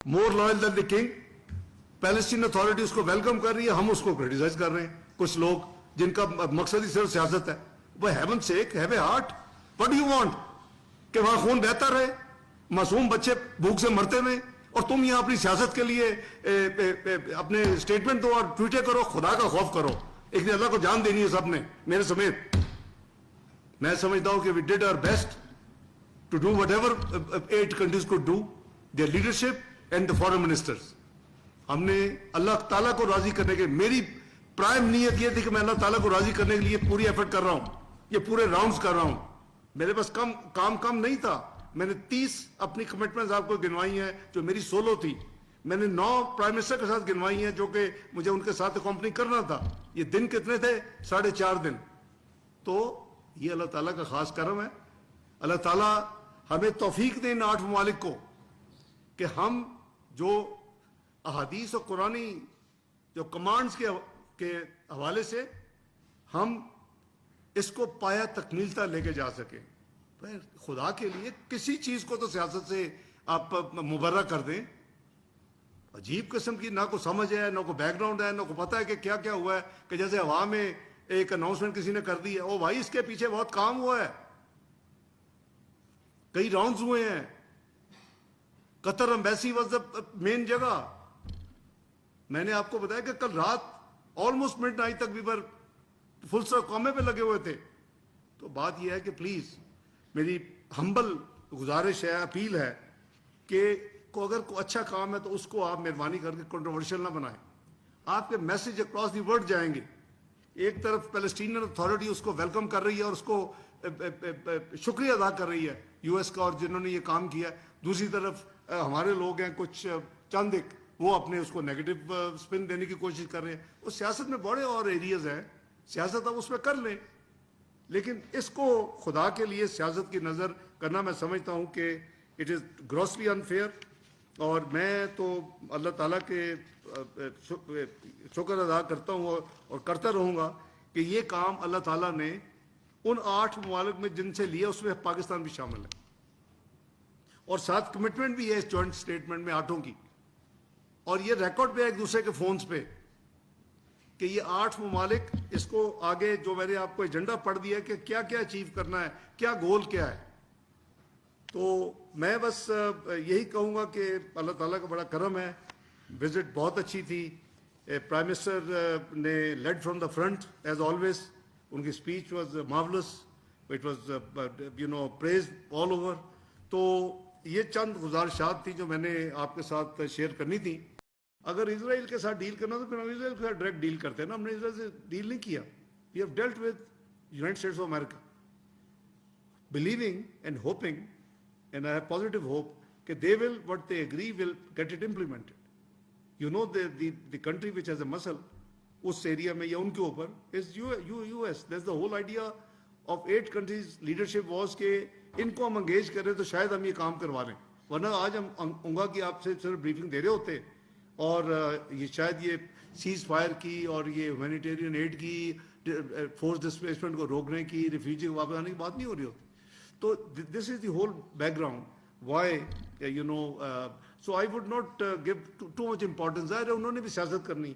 More loyal than the king. Palestine authority उसको welcome कर रही है, हम उसको क्रिटिसाइज कर रहे हैं। कुछ लोग जिनका मकसद ही सिर्फ सियासत है, वो haven sec have a heart, what do you want कि वहां खून बहता रहे, मासूम बच्चे भूख से मरते रहे, और तुम यहां अपनी सियासत के लिए अपने स्टेटमेंट दो और ट्वीटे करो। खुदा का खौफ करो, एक दिन अल्लाह को जान देनी है सबने, मेरे समेत। मैं समझता हूं कि we did our best to do whatever 8 countries could do, their leadership and the foreign ministers. हमने अल्लाह ताला को राजी करने के, मेरी प्राइम नीयत ये थी कि मैं अल्लाह ताला को राजी करने के लिए पूरी एफर्ट कर रहा हूं, ये पूरे राउंड्स कर रहा हूं। मेरे पास काम नहीं था। मैंने 30 अपनी कमिटमेंट्स आपको गिनवाई हैं जो मेरी सोलो थी। मैंने 9 प्राइम मिनिस्टर के साथ गिनवाई हैं जो कि मुझे उनके साथ अकॉम्पनी करना था। ये दिन कितने थे? 4.5 दिन। तो ये अल्लाह ताला का खास करम है। अल्लाह ताला हमें तौफीक दे इन 8 ममालिक को कि हम जो अहादीस और कुरानी जो कमांड्स के हवाले से हम इसको पाया तकमीलता लेके जा सके। पर खुदा के लिए किसी चीज को तो सियासत से आप मुबर्रा कर दें। अजीब किस्म की ना को समझ है, ना को बैकग्राउंड है, ना को पता है कि क्या क्या हुआ है। कि जैसे हवा में एक अनाउंसमेंट किसी ने कर दी है, ओ भाई इसके पीछे बहुत काम हुआ है, कई राउंड्स हुए हैं। Qatar embassy was the main जगह। मैंने आपको बताया कि कल रात ऑलमोस्ट मिडनाइट तक भी पर फुल स्टॉप कामे पे लगे हुए थे। तो बात यह है कि प्लीज मेरी हम्बल गुजारिश है, अपील है कि को अगर कोई अच्छा काम है तो उसको आप मेहरबानी करके कंट्रोवर्शियल ना बनाएं। आपके मैसेज अक्रॉस दी वर्ल्ड जाएंगे। एक तरफ पैलेस्टीनियन अथॉरिटी उसको वेलकम कर रही है और उसको शुक्रिया अदा कर रही है यूएस का और जिन्होंने ये काम किया। दूसरी तरफ हमारे लोग हैं कुछ चंद एक, वो अपने उसको नेगेटिव स्पिन देने की कोशिश कर रहे हैं। उस सियासत में बड़े और एरियाज हैं, सियासत आप उसमें कर लें, लेकिन इसको खुदा के लिए सियासत की नज़र करना मैं समझता हूं कि इट इज़ ग्रॉसली अनफेयर। और मैं तो अल्लाह ताला के शुक्र अदा करता हूं और करता रहूंगा कि ये काम अल्लाह ताला ने उन 8 ममालिक में जिनसे लिया उसमें पाकिस्तान भी शामिल है, और साथ कमिटमेंट भी है इस जॉइंट स्टेटमेंट में 8 की। और ये रिकॉर्ड पे है एक दूसरे के फोन्स पे कि ये 8 ममालिक इसको आगे, जो मैंने आपको एजेंडा पढ़ दिया है कि क्या क्या अचीव करना है, क्या गोल क्या है। तो मैं बस यही कहूँगा कि अल्लाह ताला का बड़ा करम है। विजिट बहुत अच्छी थी। प्राइम मिनिस्टर ने led from the front as always. उनकी speech was marvellous, it was praised all over. तो ये चंद गुजारिशात थी जो मैंने आपके साथ शेयर करनी थी। अगर इजराइल के साथ डील करना तो फिर हम इजराइल के साथ डायरेक्ट डील करते हैं ना। हमने इजराइल से डील नहीं किया। We have dealt with United States of America, believing and hoping, and I have positive hope कि they will what they agree will get it implemented. You know the country which has a muscle उस area में या उनके ऊपर is US. That's the whole idea of 8 countries leadership was के इनको हम अंगेज करें तो शायद हम ये काम करवा लें। वरना आज हम कहूँगा कि आपसे सिर्फ ब्रीफिंग दे रहे होते और ये शायद ये सीज फायर की और ये ह्यूमैनिटेरियन एड की, फोर्स डिस्प्लेसमेंट को रोकने की, रिफ्यूजी को वापस आने की बात नहीं हो रही होती। तो this is the whole background why so I would not give too much importance. उन्होंने भी सियासत करनी,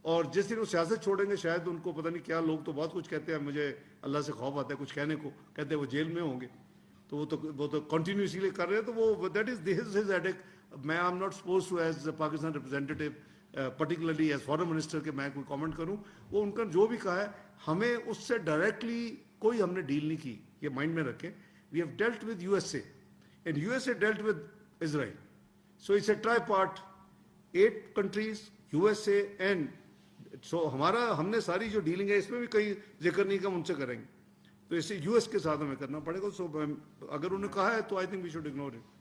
और जिस दिन वो सियासत छोड़ेंगे शायद उनको पता नहीं क्या, लोग तो बहुत कुछ कहते हैं, मुझे अल्लाह से खौफ आता है कुछ कहने को, कहते हैं वो जेल में होंगे। तो वो तो कंटिन्यूसली कर रहे हैं। तो वो that is this is headache. मैं I am not suppose to as Pakistan representative particularly as foreign minister के मैं कोई कमेंट करूं। वो उनका जो भी कहा है, हमें उससे डायरेक्टली कोई हमने डील नहीं की, ये माइंड में रखें। We have dealt with USA and USA dealt with Israel. So it's a tri part, 8 countries, USA and so हमने सारी जो डीलिंग है इसमें भी कहीं जिक्र नहीं कि हम उनसे करेंगे। तो इसे यूएस के साथ हमें करना पड़ेगा। सो अगर उन्होंने कहा है तो I think we should ignore it.